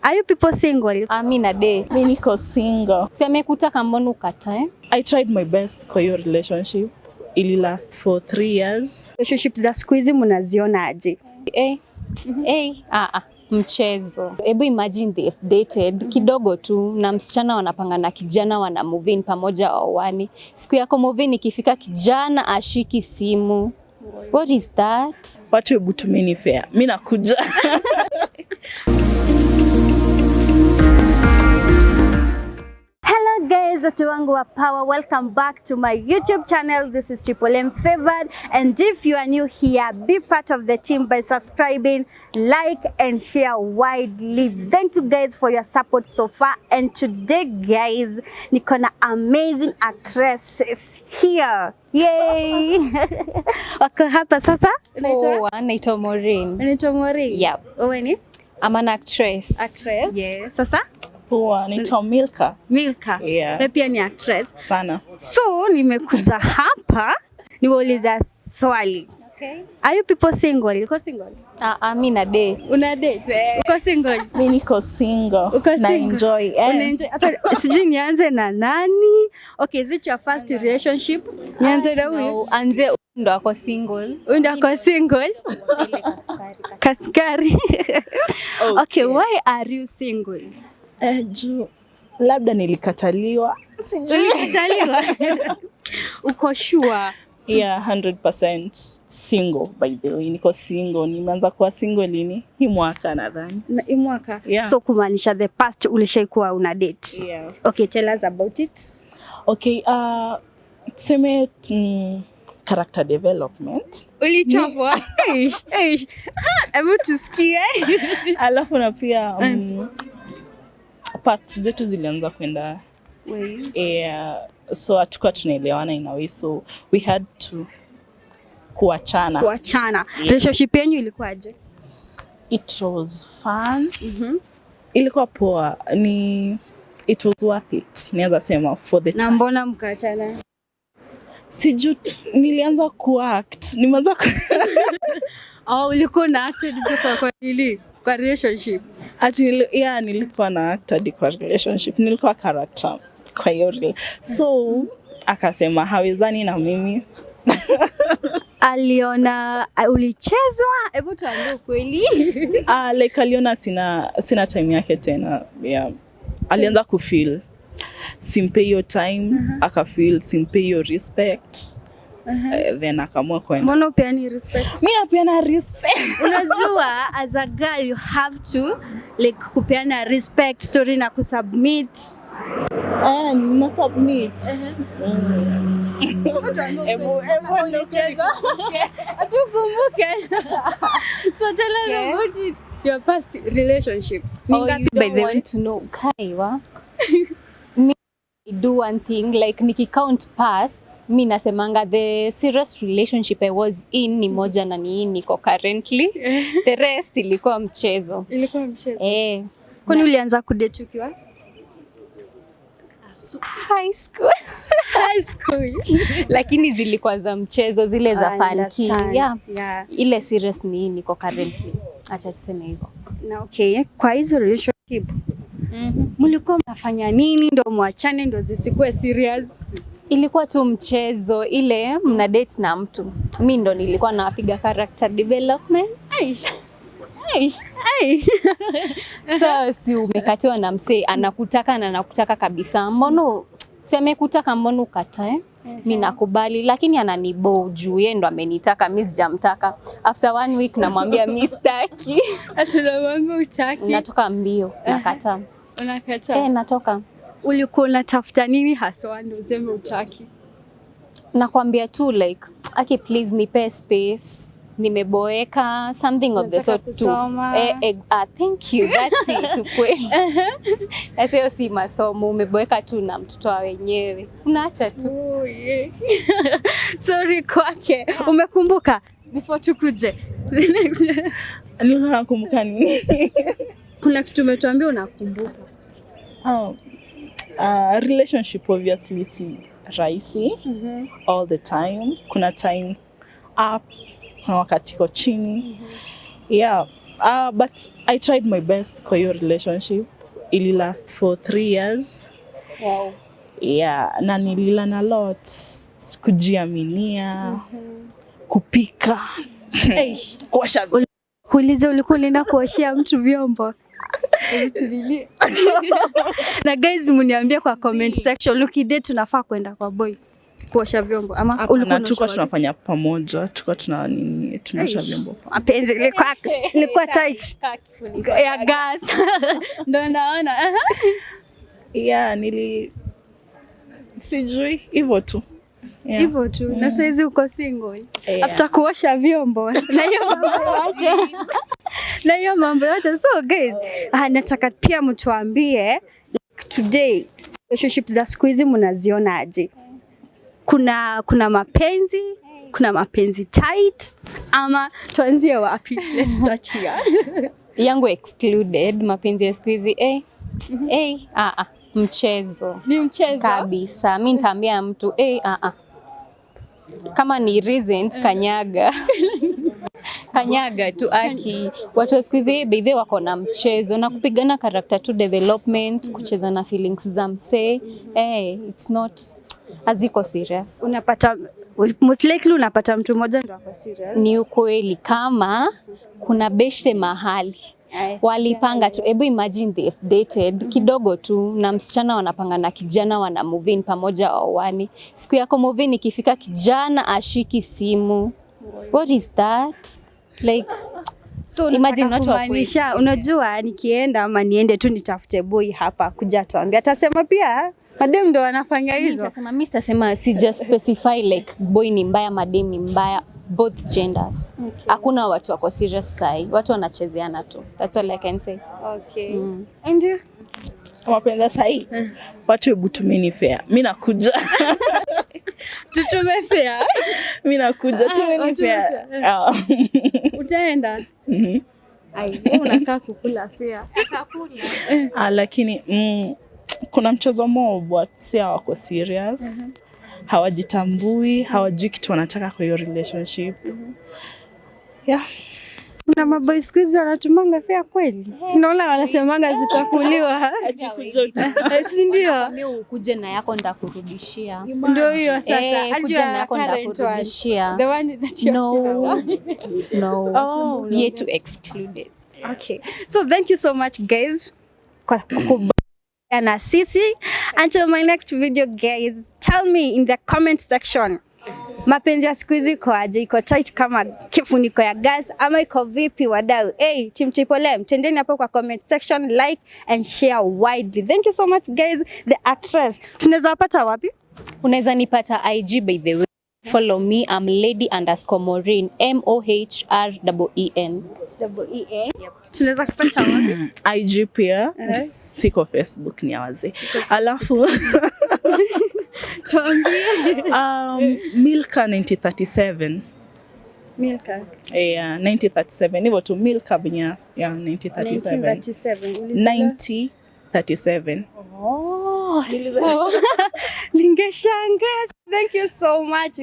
Are you people single? Mimi na date. Mimi niko single. Si amekutaka mbona ukatae? I tried my best kwa hiyo relationship. Ili last for 3 years. Relationship za siku hizi mnaziona aje? Mchezo. Hebu imagine they've dated kidogo tu na msichana wanapanga na kijana wana move in pamoja wawani. Siku yako move in ikifika kijana ashiki simu. What is that? Watu hebu tumeni fair. Mimi nakuja. Hello guys, watu wangu wa power, welcome back to my YouTube channel. This is Triple M Favored, and if you are new here, be part of the team by subscribing, like and share widely. Thank you guys for your support so far, and today guys, niko na amazing actresses here. Yay! Wako hapa sasa? Naitwa Maureen. Unaitwa Maureen? Yep. Wewe ni? I'm an actress. Actress? Yes. Sasa? Naitwa Milka. Milka. Yeah. Wewe pia ni actress. Sana. So, nimekuja hapa niwauliza swali. Okay. Are you people single? Uko single? Mimi na date. Una date? Uko single? Mimi niko single. Uko na single? enjoy. Unaenjoy? Sijui nianze na nani? Okay, is it your first relationship? Nianze na huyu? No, anze ndo ako single. Huyu ndo ako single? Kaskari. Okay, why are you single? Juu labda nilikataliwa. Ulikataliwa? Uko sure? Yeah, 100% single by the way. Niko single. Nimeanza kuwa single lini? Hii mwaka nadhani. Hii mwaka? Yeah. So kumaanisha the past ulishaikuwa una date? Yeah. Okay, tell us about it. Okay, tuseme character development. Ulichapwa? Hebu tusikie. Alafu na pia parts zetu zilianza kwenda ways. So hatukuwa tunaelewana in a way, so we had to kuachana. Yeah. Relationship yenu ilikuwaje? It was fun. Ilikuwa poa. It was worth it. Nianza sema for the time. Na mbona mkaachana? Siju nilianza kuact. Nimeanza ulikuwa na acted kwa relationship? Nilikuwa na acted kwa relationship. Nilikuwa character kwa hiyo. So akasema hawezani na mimi. Aliona ulichezwa? Hebu tuambie ukweli. Like aliona sina time yake tena. Yeah. Alianza kufeel simpe hiyo time, akafeel simpe hiyo respect. Then akamua kwenda. Mbona upeani respect? Mimi napeana respect. Unajua as a girl you have to like kupeana respect, story na kusubmit. Na submit. So tell us about it. Your past relationship. You don't want to know. Kaiwa. Me do one thing, like nikicount past, mi nasemanga the serious relationship I was in ni moja na ni niko currently. The rest ilikuwa mchezo. Ilikuwa mchezo? Kwani ulianza kudate ukiwa? High school. Lakini zilikuwa za mchezo, zile za funky. Yeah. Ile serious ni niko currently. Acha tuseme hivyo. Na okay, kwa hizo relationship mlikuwa mnafanya nini ndo muachane ndo zisikue serious? Ilikuwa tu mchezo, ile mna date na mtu. Mimi ndo nilikuwa napiga character development. So si umekatiwa na msee anakutaka na anakutaka kabisa. Mbona si amekutaka mbona ukatae? Mimi nakubali, lakini ananibo juu yeye ndo amenitaka, mimi sijamtaka. After 1 week namwambia mimi sitaki. Atunamwambia utaki. Natoka mbio, nakataa. Unakataa? Natoka. Ulikuwa unatafuta nini haswa ndio useme utaki? Nakwambia tu like, aki please nipe space. Nimeboeka, something of the sort too. Thank you, that's it kweli. Sasa si masomo, umeboeka tu na mtoto wa wenyewe. Unaacha tu. Sorry kwake. Umekumbuka before tukuje? Nakumbuka nini? Kuna kitu umetuambia unakumbuka? Relationship obviously si rahisi all the time. Kuna time up, kuna wakati iko chini. Yeah, But I tried my best kwa hiyo relationship. Ili last for 3 years. Wow. Yeah, na nililana a lot. Kujiaminia, kupika, kuosha. Kuuliza ulikuwa unaenda kuoshia mtu vyombo? Na guys mniambie kwa comment section, ukidate tunafaa kwenda kwa boy kuosha vyombo ama tulikuwa tunafanya pamoja, tulikuwa tunaosha vyombo. Mapenzi ilikuwa tight ya gas. Ndio naona. Yeah, sijui hivyo tu. Yeah. Hivyo tu. Na saizi uko single. Yeah. After kuosha vyombo. Na hiyo mambo yote. So guys, nataka pia mtuambie like today relationship za siku hizi mnaziona aje? Kuna mapenzi, kuna mapenzi tight ama tuanzie wapi? Let's start here. Yangu excluded, mapenzi ya siku hizi mchezo. Ni mchezo kabisa. Mimi nitaambia mtu kama ni recent kanyaga. Kanyaga tu aki. Watu wa siku hizi baadhi wako na mchezo na kupigana character to development, kucheza na feelings za msee. It's not haziko serious. Unapata most likely unapata mtu mmoja ndo ako serious. Ni ukweli kama kuna beshte mahali walipanga tu. Hebu imagine they dated kidogo tu na msichana wanapanga na kijana wana move in pamoja wawani. Siku yako move in ikifika kijana ashiki simu. What is that? Like so imagine not kumaanisha unajua nikienda ama niende tu nitafute boy hapa kuja tuambia atasema pia madem ndo wanafanya hizo. Mimi sitasema si just specify like boy ni mbaya madem ni mbaya, both genders. Hakuna watu wako serious sai, watu wanachezeana tu. That's all I can say. Okay. And you? Mapenzi sahi. Watu hebu tumeni fair. Mimi nakuja. Tutume fair. Mimi nakuja tumeni fair. Utaenda? Ai, unakaa kukula fair. Atakula. Lakini kuna mchezo mob but si hawako serious. Hawajitambui, hawajui kitu wanataka kwa hiyo relationship. Yeah. Na maboy siku hizi wanatumanga fair kweli? Sinaona wanasemanga zitakuliwa. Si ndio? Mimi ukuje na yako ndakurudishia. Ndio hiyo sasa. Kuja na yako ndakurudishia. The one that you No. Oh, yet to excluded. Okay. So thank you so much guys kwa na sisi. Until my next video guys, tell me in the comment section mapenzi ya siku hizi iko aje? Iko tight kama kifuniko ya gas ama iko vipi wadau? Team Triple M, tendeni hapo kwa comment section, like and share widely. Thank you so much guys. The actress tunaweza wapata wapi? Unaweza nipata IG by the way. Follow me, I'm lady_Maureen, MOHREEN. Yep. Tunaweza kupata wapi? IG pia, siko Facebook ni awaze. Alafu tuambie. Milka 9037. Milka. 9037. Hivyo tu Milka binya 9037. 9037. Oh, ningeshangaa. Thank you so much.